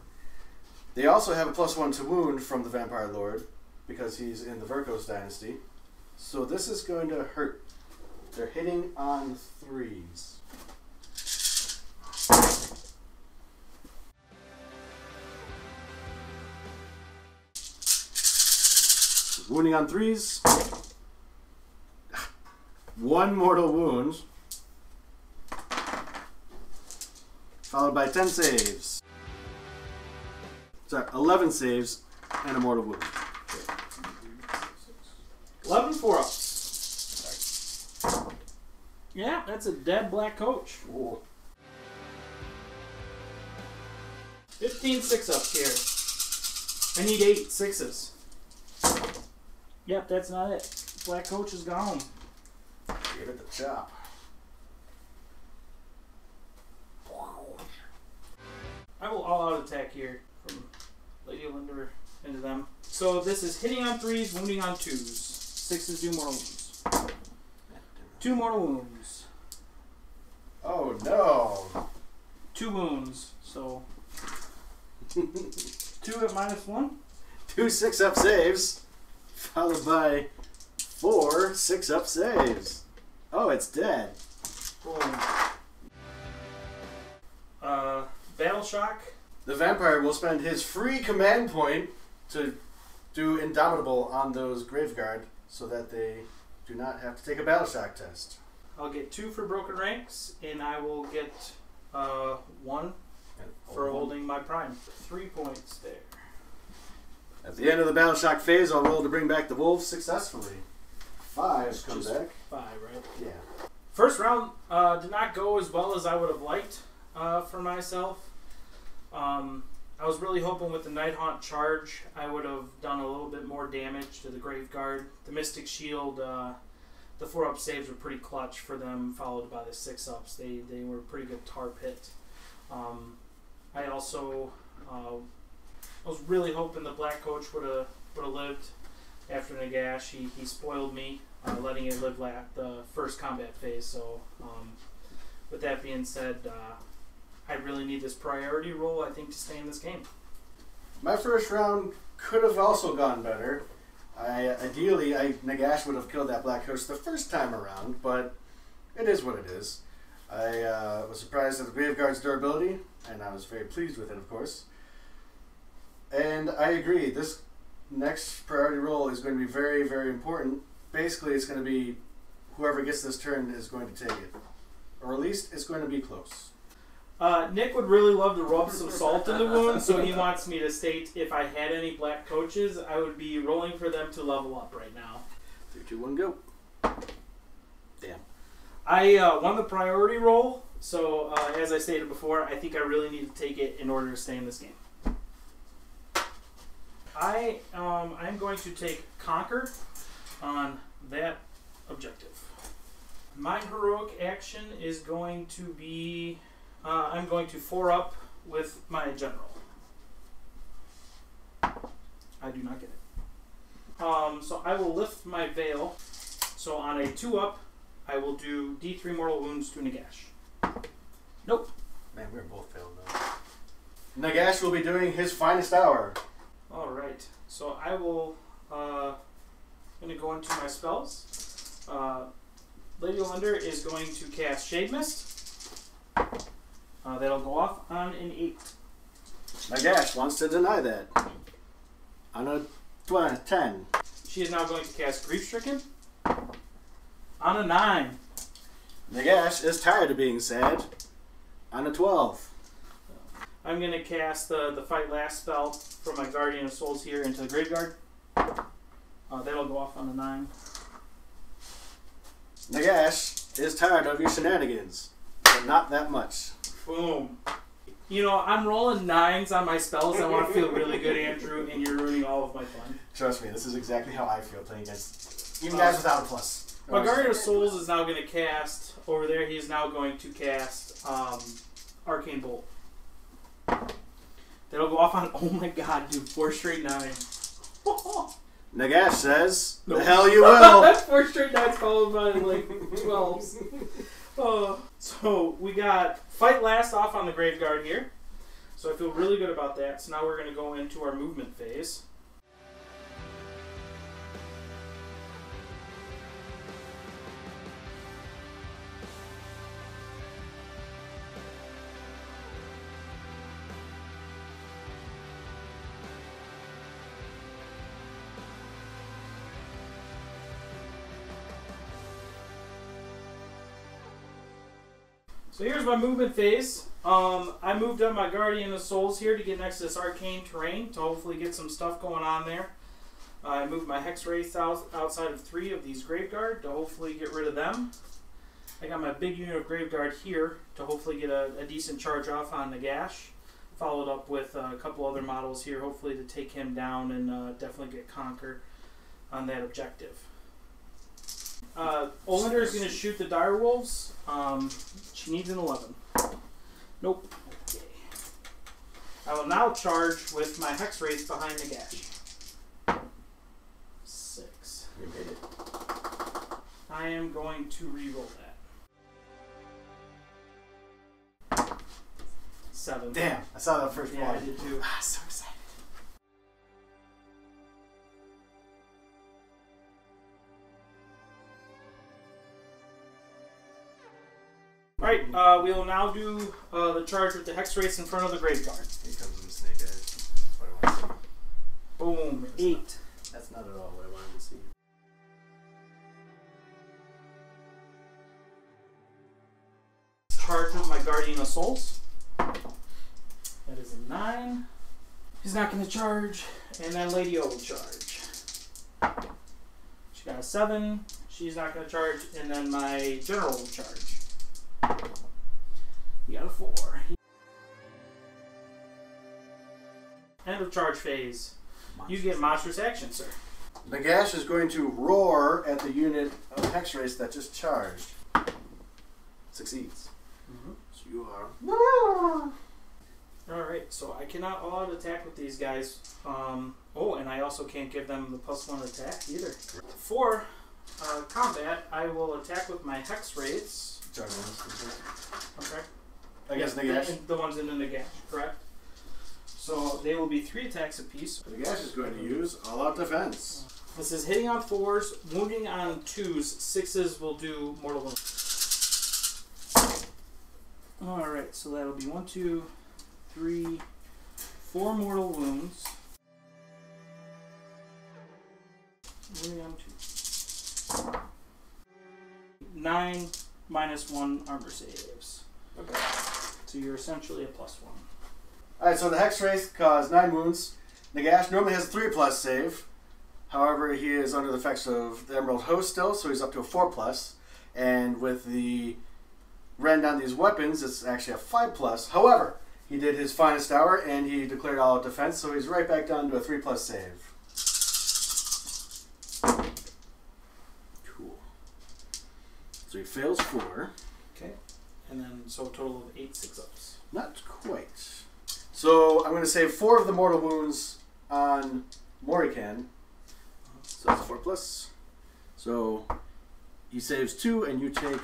They also have a +1 to wound from the Vampire Lord, because he's in the Verkos dynasty. So this is going to hurt. They're hitting on 3s. Wounding on 3s. 1 mortal wound. Followed by 10 saves. Sorry, 11 saves and a mortal wound. 11 4-ups. Yeah, that's a dead black coach. Ooh. 15 6-ups here. I need 8 6s. Yep, that's not it. Black coach is gone. Give it the chop. I will all-out attack here from Lady Olynder into them. So this is hitting on 3s, wounding on 2s. 6s do mortal wounds. 2 mortal wounds. Oh no! 2 wounds. So 2 at -1. 2 6-up saves, followed by 4 6-up saves. Oh, it's dead. Boom. Battle shock. The vampire will spend his free command point to do Indomitable on those Graveguard so that they do not have to take a battle shock test. I'll get 2 for broken ranks, and I will get 1 for holding my prime. 3 points there. At the end of the battle shock phase, I'll roll to bring back the wolf successfully. 5 comes Just back. 5, right? Yeah. First round did not go as well as I would have liked for myself. I was really hoping with the Nighthaunt charge I would have done a little bit more damage to the Graveguard. The Mystic Shield, the 4-up saves were pretty clutch for them, followed by the 6-ups. They were a pretty good tar pit. I also I was really hoping the Black Coach would have lived after Nagash. He spoiled me, letting it live the first combat phase. So with that being said, I really need this priority roll, I think, to stay in this game. My first round could have also gone better. Ideally, Nagash would have killed that Black Coach the first time around, but it is what it is. I was surprised at the Graveguard's durability, and I was very pleased with it, of course. And I agree, this next priority roll is going to be very, very important. Basically, it's going to be whoever gets this turn is going to take it. Or at least it's going to be close. Nick would really love to rub some salt in the wound, so he wants me to state if I had any Black Coaches, I would be rolling for them to level up right now. 3, 2, 1, go. Damn. I won the priority roll, so as I stated before, I think I really need to take it in order to stay in this game. I'm going to take Conquer on that objective. My heroic action is going to be... I'm going to 4-up with my general. I do not get it. So I will lift my veil. So on a 2-up, I will do D3 mortal wounds to Nagash. Nope. Man, we're both failed though. Nagash will be doing his finest hour. Alright. So I will... I'm going to go into my spells. Lady Olynder is going to cast Shade Mist. That'll go off on an 8. Nagash wants to deny that. On a 10. She is now going to cast Grief Stricken on a 9. Nagash is tired of being sad. On a 12. I'm going to cast the Fight Last spell from my Guardian of Souls here into the Graveguard. That'll go off on a 9. Nagash is tired of your shenanigans. But not that much. Boom. You know, I'm rolling 9s on my spells. I want to feel really good, Andrew, and you're ruining all of my fun. Trust me, this is exactly how I feel playing against even guys without a plus. My Guardian of Souls is now going to cast, over there, he is now going to cast Arcane Bolt. That'll go off on, oh my god, dude, 4 straight 9s. Nagash says, the hell you will. 4 straight 9s followed by like 12s. So we got Fight Last off on the Graveguard here. So I feel really good about that. So now we're going to go into our movement phase. So here's my movement phase. I moved up my Guardian of Souls here to get next to this arcane terrain to hopefully get some stuff going on there. I moved my Hex Wraith outside of 3 of these Graveguard to hopefully get rid of them. I got my big unit of Graveguard here to hopefully get a decent charge off on Nagash. Followed up with a couple other models here, hopefully to take him down and definitely get Conquer on that objective. Olynder is going to shoot the Direwolves. She needs an 11. Nope. Okay. I will now charge with my Hex Wraith behind Nagash. 6. You made it. I am going to reroll that. 7. Damn, I saw that first one. Yeah, I did too. Ah, so excited. Alright, we will now do the charge with the Hex Wraiths in front of the Graveguard. Here comes the snake eyes. That's what I want to see. Boom, 8. That's not at all what I wanted to see. Charge with my Guardian of Souls. That is a 9. He's not going to charge. And then Lady O will charge. She got a 7. She's not going to charge. And then my General will charge. He got a 4. End of charge phase. You get monstrous action, sir. Nagash is going to roar at the unit of Hex Race that just charged. Succeeds. Mm-hmm. So you are. Alright, so I cannot all-out attack with these guys. Oh, and I also can't give them the +1 attack either. For combat, I will attack with my Hex Wraiths. Okay. Against Nagash. The ones in the Nagash, correct? So they will be 3 attacks apiece. Nagash is going to use all-out defense. This is hitting on 4s, wounding on 2s. 6s will do mortal wound. Alright, so that'll be 1, 2, 3, 4 mortal wounds. Wounding on 2. 9 -1 armor saves. Okay. So you're essentially a +1. Alright, so the Hex Wraith caused 9 wounds. Nagash normally has a 3+ save. However, he is under the effects of the Emerald Host still, so he's up to a 4+. And with the rend on these weapons, it's actually a 5+. However, he did his finest hour and he declared all-out defense, so he's right back down to a 3+ save. Cool. So he fails 4. Okay. And then, so a total of 8 6-ups. Not quite. So I'm going to save 4 of the mortal wounds on Morikan. So that's 4+. So he saves 2, and you take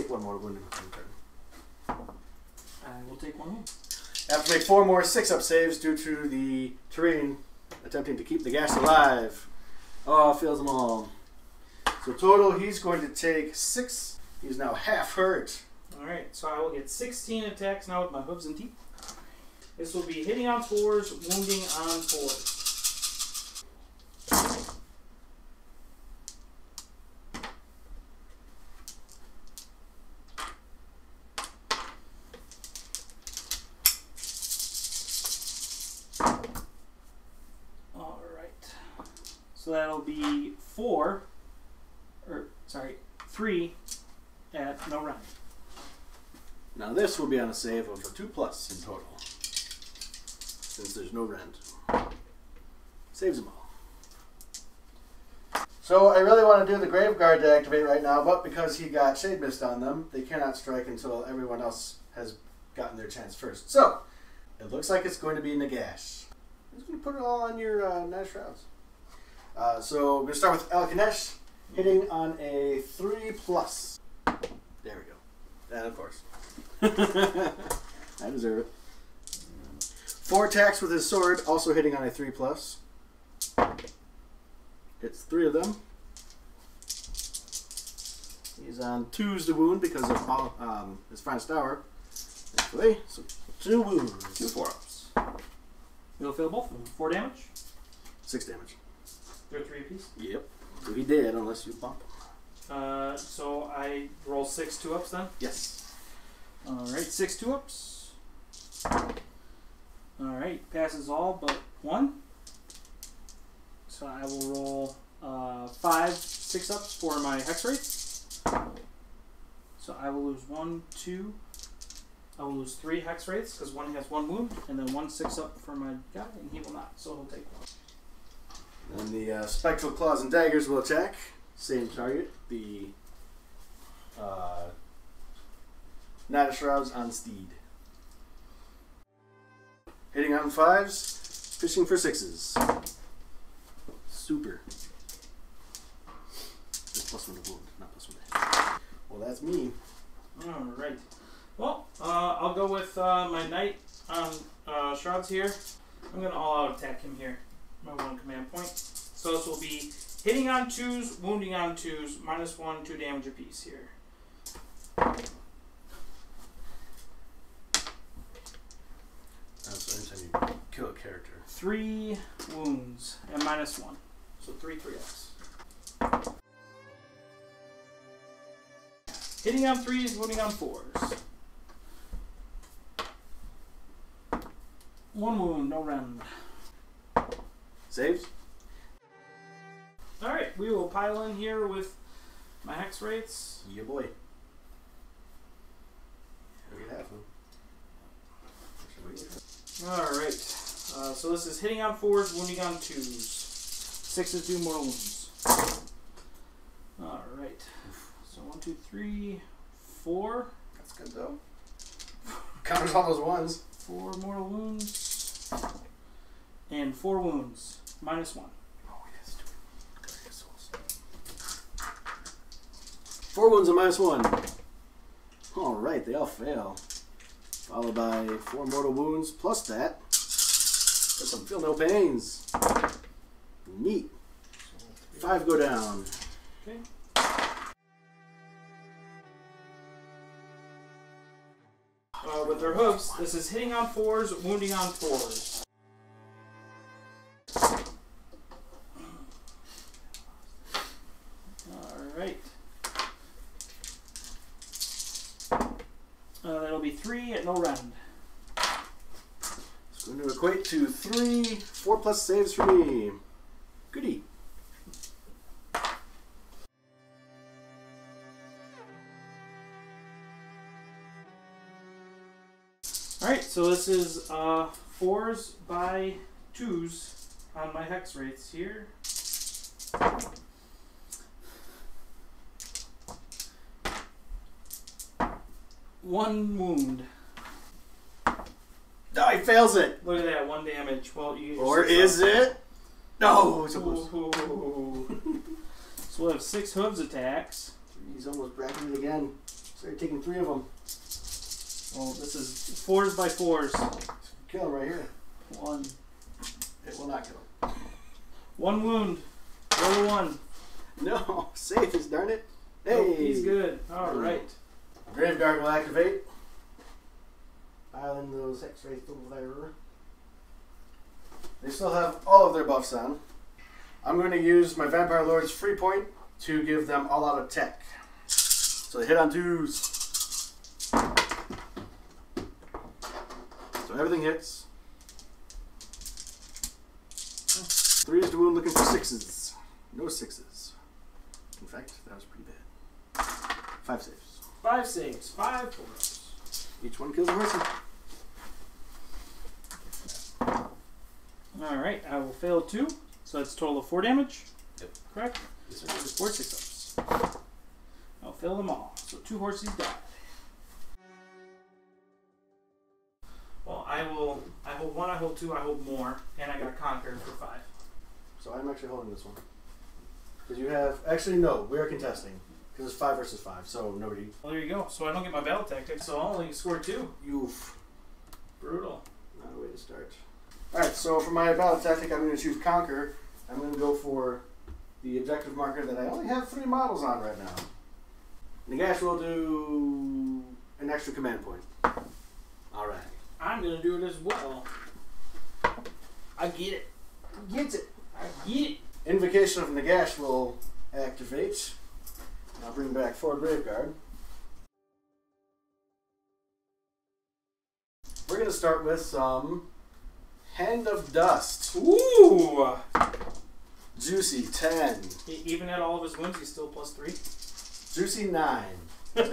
1 mortal wound in turn. I will take 1 wound. I have to make 4 more 6-up saves due to the terrain attempting to keep the Nagash alive. Oh, fails them all. So total, he's going to take 6. He's now half hurt. Alright, so I will get 16 attacks now with my hooves and teeth. This will be hitting on 4s, wounding on 4s. Alright. So that'll be 3 at no round. Now this will be on a save of a 2+ in total, since there's no rend. Saves them all. So I really want to do the Graveguard to activate right now, but because he got Shade Mist on them, they cannot strike until everyone else has gotten their chance first. So it looks like it's going to be Nagash. I'm just going to put it all on your Nash Shrouds. So we're going to start with Alkanesh, hitting on a 3+. There we go. And of course. I deserve it. 4 attacks with his sword, also hitting on a 3+. Hits 3 of them. He's on 2s to wound because of all, his finest hour. Thankfully, so 2 wounds. 2 4-ups. You'll fail both of them. 4 damage? 6 damage. They're 3 apiece? Yep. So he did, unless you bump him. So I roll 6 2-ups then? Yes. Alright, 6 2-ups. Alright, passes all but 1. So I will roll 5 6-ups for my Hex Wraith. So I will lose 1, 2. I will lose 3 hex rates because one has 1 wound, and then 1 6 up for my guy, and he will not, so he'll take 1. And the Spectral Claws and Daggers will attack. Same target. The Nagash Shrouds on Steed. Hitting on 5s, fishing for 6s. Super. Just +1 to wound, not +1 to hit. Well, that's me. Alright. Well, I'll go with my Knight on Shrouds here. I'm going to all-out attack him here. My 1 command point. So this will be hitting on 2s, wounding on 2s, -1, 2 damage apiece here. So anytime you kill a character. 3 wounds and -1. So 3 3x. Hitting on 3s, wounding on 4s. 1 wound, no rend. Saves? Alright, we will pile in here with my hex rates. Yeah, boy. We have them. Alright, so this is hitting on 4s, wounding on 2s. 6s do more wounds. Alright, so 1, 2, 3, 4. That's good though. Counters all those ones. 4 more wounds. And 4 wounds. -1. Oh, yes. 4 wounds and -1. Alright, they all fail. Followed by 4 mortal wounds plus that. Got some feel no pains. Neat. 5 go down. Okay. With their hooves, this is hitting on 4s, wounding on 4s. Alright. That'll be 3 at no rend. It's going to equate to 3 4+ saves for me. Goody. Alright, so this is 4s by 2s on my hex rates here. One wound. No, he fails it. Look at that, 1 damage. Well, you Or is it? No, it's almost. So we'll have 6 hooves attacks. He's almost bracketed again. Started taking 3 of them. Well, this is 4s by 4s. Kill him right here. 1. It will not kill him. 1 wound. Roll 1. No, safe as darn it. Hey, Oh, he's good. Alright. Graveguard will activate. Pile in those hex rates over there. They still have all of their buffs on. I'm going to use my Vampire Lord's free point to give them all out attack. So they hit on 2s. So everything hits. 3s to wound, looking for 6s. No 6s. In fact, that was pretty bad. 5 saves. 5 saves. 5 4s. Each one kills a person. Alright, I will fail 2. So that's a total of 4 damage. Yep. Correct? Yes, sir. 4 6-ups. I'll fail them all. So 2 horses died. Well, I hold 1, I hold 2, I hold more, and I got Conquer for 5. So I'm actually holding this one. Because you have... Actually, no. We are contesting. Because it's 5 versus 5, so nobody... Well, there you go. So I don't get my battle tactic, so I'll only score 2. Oof. Brutal. Not a way to start. Alright, so for my battle tactic, I'm going to choose Conquer. I'm going to go for the objective marker that I only have 3 models on right now. Nagash will do an extra command point. Alright. I'm going to do it as well. I get it. Gets it. I get it. Invocation of Nagash will activate. I'll bring back 4 Graveguard. We're going to start with some Hand of Dust. Ooh! Juicy 10. Even at all of his wounds, he's still +3. Juicy 9. You're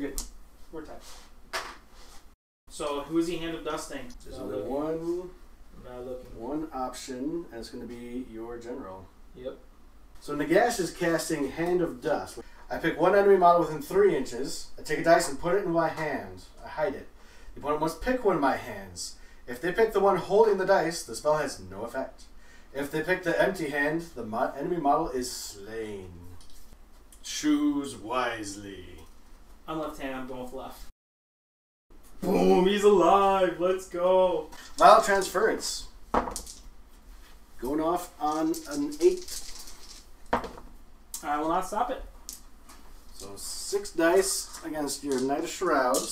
good. We're tied. So, who's he hand of dusting? There's only one. Not looking. One option, and it's going to be your general. Yep. So Nagash is casting Hand of Dust. I pick one enemy model within 3 inches. I take a dice and put it in my hand. I hide it. The opponent must pick one of my hands. If they pick the one holding the dice, the spell has no effect. If they pick the empty hand, the enemy model is slain. Choose wisely. I'm left-handed. I'm going with left. Boom! He's alive. Let's go. Vial Transference. Going off on an 8. I will not stop it. So 6 dice against your Knight of Shrouds.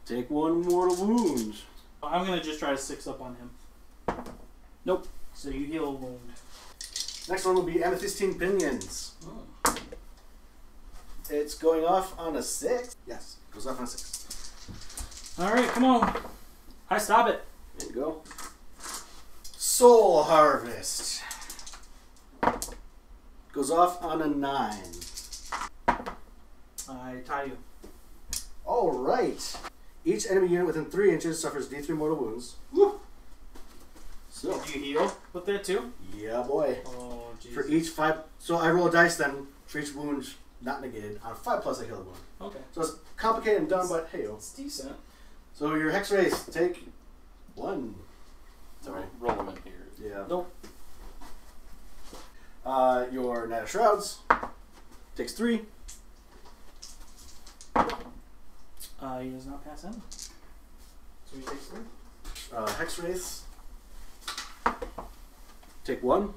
Take 1 mortal wound. I'm going to just try to 6 up on him. Nope. So you heal a wound. Next one will be Amethystine Pinions. Oh. It's going off on a 6. Yes, goes off on a 6. Alright, come on. I stop it. There you go. Soul Harvest. Goes off on a 9. I tie you. Alright. Each enemy unit within 3 inches suffers D3 mortal wounds. Woo. So, Did you heal with that too? yeah, boy. Oh, jeez. For each 5. So I roll a dice then for each wound not negated. On a 5 plus, I heal a wound. Okay. So it's complicated and dumb, but hey. It's decent. So your Hex Race, take 1. Sorry, relevant here. Yeah. Nope. Your Knight of Shrouds takes 3. He does not pass in. So he takes 3. Hex Wraith, take 1.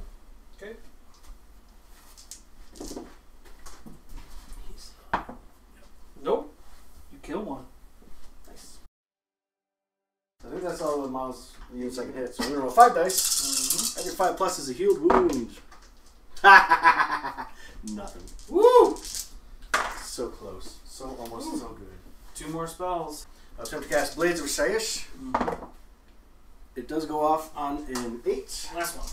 Okay. Nope. You kill one. Nice. I think that's all the models the units I can hit. So we're going to roll 5 dice. Every 5 plus is a healed wound. Nothing. Woo! So close. So almost so good. 2 more spells. I'll attempt to cast Blades of Sayish. It does go off on an 8. Last one.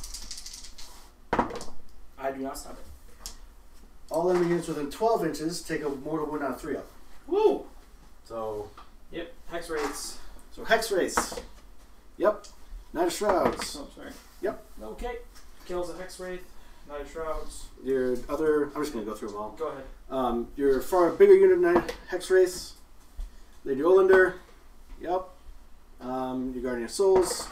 I do not stop it. All enemy units within 12 inches take a mortal wound on a 3-up. Woo! So, Yep. Hex rates. so Hex Race. Yep. Knight of Shrouds. Oh, sorry. Yep. Okay. Kills a Hex Wraith. Knight of Shrouds. Your other, I'm just going to go through them all. Go ahead. Your far bigger unit, Knight Hex Race. Lady Olynder. Yep. Your Guardian of Souls.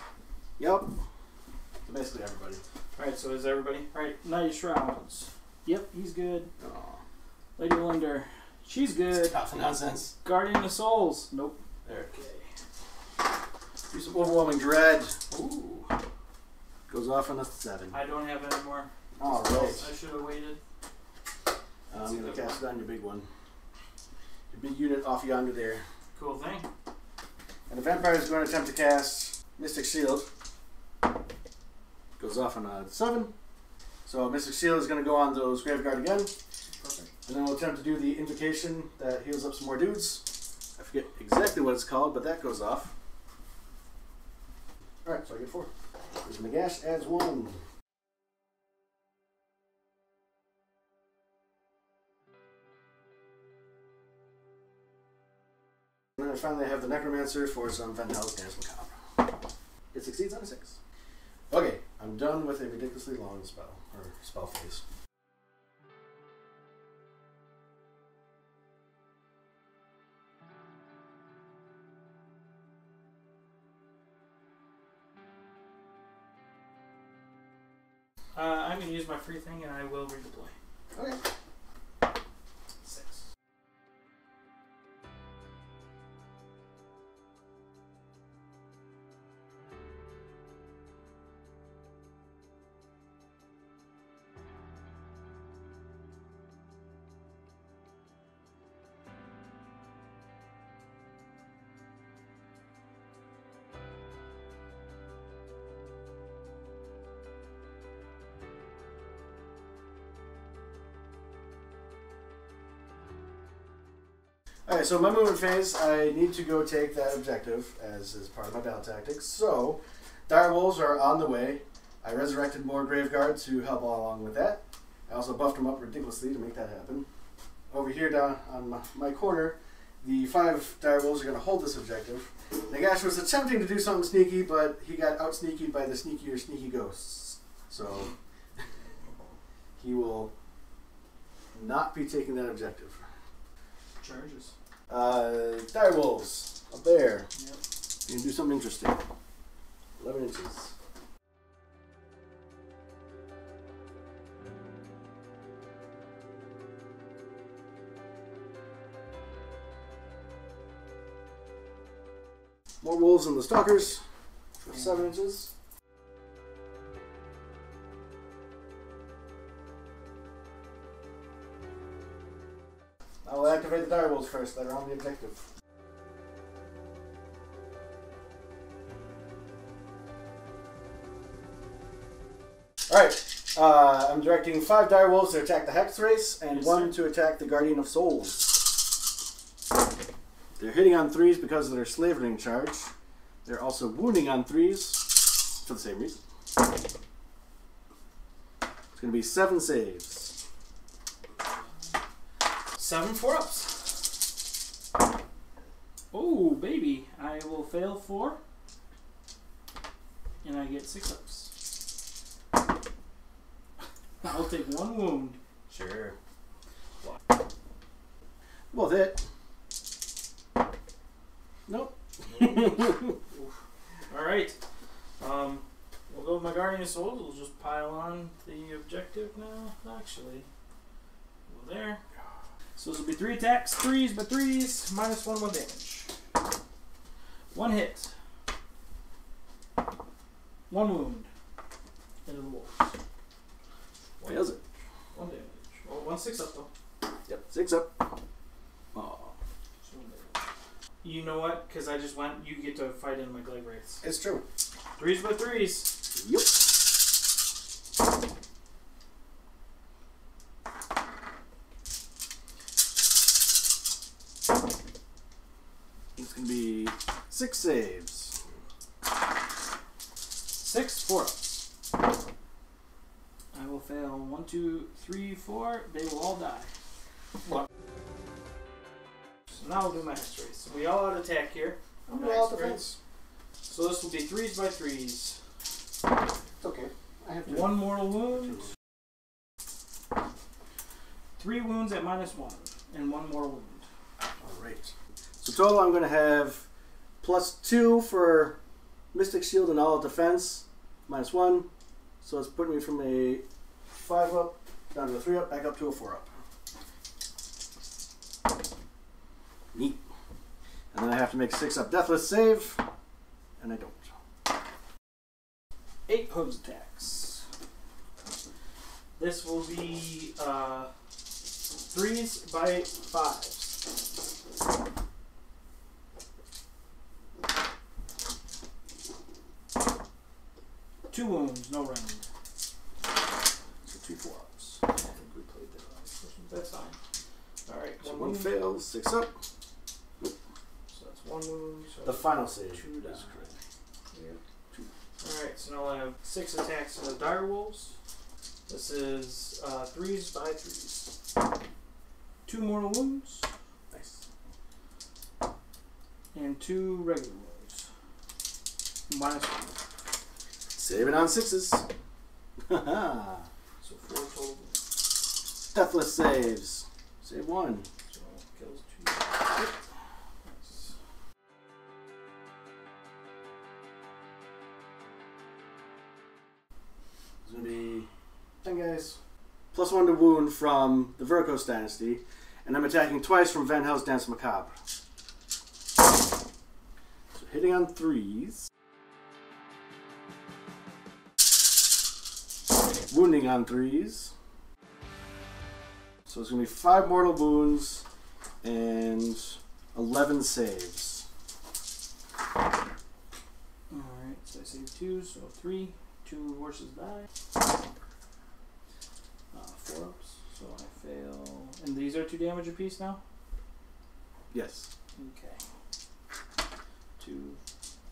Yep. So basically everybody. Alright, so is everybody? Alright, Knight of Shrouds. Yep, he's good. Oh. Lady Olynder. She's good. Stop the nonsense. Guardian of Souls. Nope. There. Okay. Do some Overwhelming Dread. Ooh. Goes off on a 7. I don't have any more. Alright. I should have waited. I'm going to cast it on your big one. Your big unit off yonder there. Cool thing. And the vampire is going to attempt to cast Mystic Shield. Goes off on a 7. So Mystic Shield is going to go on those Graveguard again. Perfect. And then we'll attempt to do the invocation that heals up some more dudes. I forget exactly what it's called, but that goes off. Alright, so I get 4. There's Nagash adds 1. And then finally I have the Necromancer for some Van Hell's Dance Macabre. It succeeds on a 6. Okay, I'm done with a ridiculously long spell, or spell phase. I'm going to use my free thing and I will redeploy. Okay. 6. Alright, so my movement phase, I need to go take that objective as part of my battle tactics. So, dire wolves are on the way. I resurrected more Grave Guard to help along with that. I also buffed them up ridiculously to make that happen. Over here down on my corner, the 5 direwolves are going to hold this objective. Nagash was attempting to do something sneaky, but he got out-sneakied by the sneakier sneaky ghosts. So he will not be taking that objective. Charges. Direwolves, up there. Yep. You can do something interesting. 11 inches. More wolves than the stalkers for 7 inches. I will activate the direwolves first that are on the objective. Alright, I'm directing 5 direwolves to attack the Hex Race and 1 to attack the Guardian of Souls. They're hitting on 3s because of their slavering charge. They're also wounding on 3s for the same reason. It's going to be 7 saves. 7 4-ups. Oh, baby. I will fail 4. And I get 6 ups. I'll take 1 wound. Sure. Both hit. Nope. Alright. We'll go with my Guardian of Souls. We'll just pile on the objective now. Actually. Go there. So this will be 3 attacks. 3s by 3s. Minus 1 damage. 1 hit. 1 wound. Into the wolves. Fails it. 1 damage. Well, 1 6 up though. Yep, 6 up. Aw. You know what? Because I just went, you get to fight in my glaive wraiths. It's true. 3s by 3s. Yep. It's going to be 6 saves. 6 4-ups. I will fail 1, 2, 3, 4. They will all die. What? So now we'll do my Hex Race. So we all out attack here. All defense. So this will be 3s by 3s. It's okay. I have to. 1 mortal wound. 3 wounds at minus 1. And 1 more wound. Alright. So total I'm going to have +2 for Mystic Shield and all defense. Minus 1. So it's putting me from a 5 up down to a 3 up, back up to a 4 up. Neat. And then I have to make 6 up Deathless save. And I don't. 8 hose attacks. This will be 3s by 5s. 2 wounds, no range. So 2 4-ups. I think we played that on this person. That's fine. Alright, So 1 1 wound. fails, 6 up. So that's 1 wound. So The final save. 2 That's down. correct. Yep. Alright, so now I have 6 attacks on the direwolves. This is 3s by 3s. 2 mortal wounds. Nice. And 2 regular wounds. Minus 1. Saving on 6s. Haha. So 4 total wounds. Deathless saves. Save 1. So kills 2. Nice. It's going to be 10 guys. +1 to wound from the Veracruz Dynasty. And I'm attacking twice from Van Hell's Dance Macabre. So hitting on 3s. Wounding on 3s. So it's going to be 5 mortal wounds and 11 saves. Alright, so I save 2, so 3. 2 horses die. 4 ups, so I fail. And these are 2 damage apiece now? Yes. Okay. 2,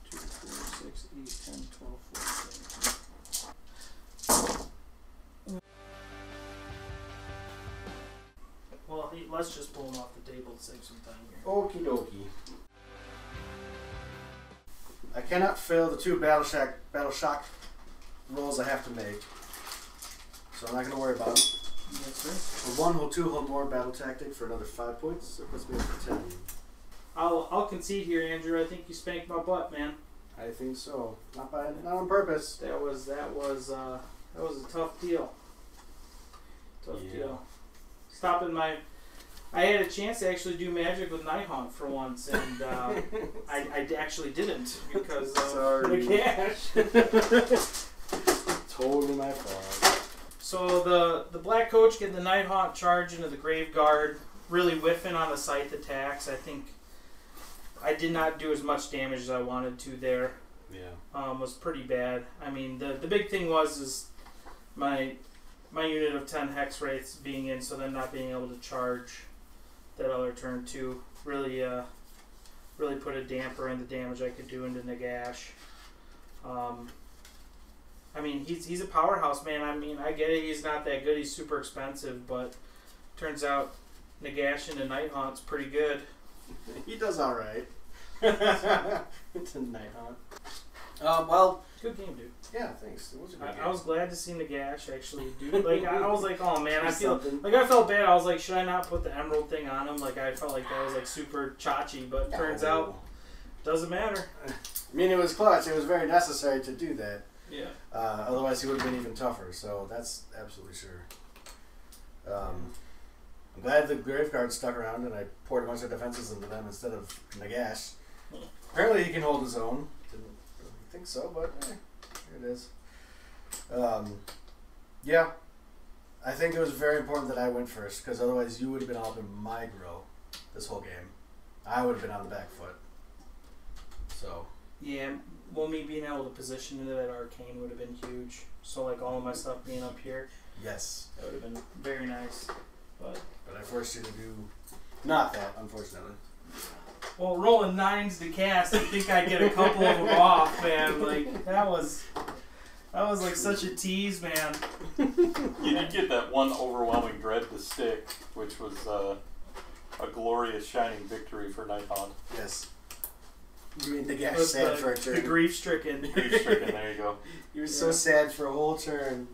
4, 6, 8, 10, 12, 14. let's just pull them off the table to save some time here. Okie dokie. I cannot fail the 2 Battle Shock rolls I have to make, so I'm not going to worry about them. Yes, sir. A 1 hold 2 hold more battle tactic for another 5 points. So it puts me up to 10. I'll concede here, Andrew. I think you spanked my butt, man. I think so. Not on purpose. That was a tough deal. Tough deal. Stopping my. I had a chance to actually do magic with Nighthaunt for once, and I actually didn't because of the cash. Totally my fault. So the Black Coach getting the Nighthaunt charge into the Grave Guard, really whiffing on the scythe attacks. I think I did not do as much damage as I wanted to there. Yeah. Was pretty bad. I mean, the big thing was my unit of 10 Hex Wraiths being in, so then not being able to charge that other turn too really put a damper in the damage I could do into Nagash. I mean, he's a powerhouse, man. I mean, I get it. He's not that good. He's super expensive, but turns out Nagash into Nighthaunt's pretty good. He does all right. It's a Nighthaunt. Well, good game, dude. Yeah, thanks. It was a good game. I was glad to see Nagash actually do. Like I was like, oh man, I felt something. bad. I was like, should I not put the emerald thing on him? Like I felt like that was like super chachi, but turns out doesn't matter. I mean, it was clutch. It was very necessary to do that. Yeah. Otherwise, he would have been even tougher. So that's absolutely sure. I'm glad the Graveguard stuck around and I poured a bunch of defenses into them instead of Nagash. Apparently, he can hold his own. Didn't really think so, but here it is. Yeah, I think it was very important that I went first because otherwise, you would have been all up in my grill this whole game. I would have been on the back foot. So. Yeah, well, me being able to position into that arcane would have been huge. So, like, all of my stuff being up here. Yes. That would have been very nice. But I forced you to do not that, unfortunately. Well, rolling 9s to cast, I think I get a couple of them off, man. Like, that was like such a tease, man. You did get that one overwhelming dread to stick, which was a glorious shining victory for Nighthaunt. Yes. You mean Nagash sad for a turn. The grief-stricken. Grief-stricken, there you go. He was so sad for a whole turn.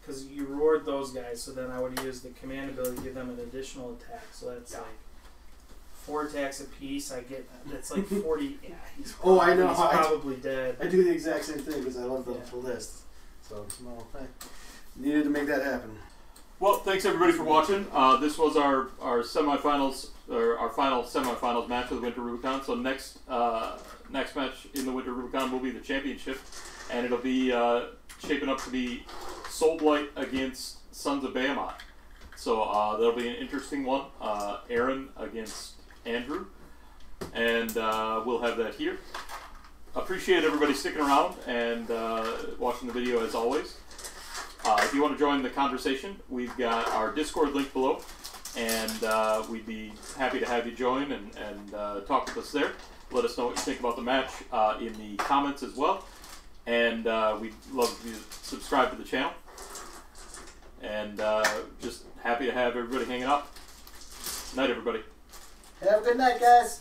Because you roared those guys, so then I would use the command ability to give them an additional attack. So that's like 4 attacks apiece. I get that's like 40. Yeah, he's probably, I know. He's probably dead. I do the exact same thing because I love the list. So I needed to make that happen. Well, thanks everybody for watching. This was our semifinals, or our final semifinals match of the Winter Rubicon. So next match in the Winter Rubicon will be the championship, and it'll be shaping up to be Soulblight against Sons of Behemoth. So that'll be an interesting one. Aaron against Andrew, and we'll have that here. Appreciate everybody sticking around and watching the video as always. If you want to join the conversation, we've got our Discord link below, and we'd be happy to have you join and talk with us there. Let us know what you think about the match in the comments as well, and we'd love if you subscribe to the channel. And just happy to have everybody hanging out. Night, everybody. Have a good night, guys.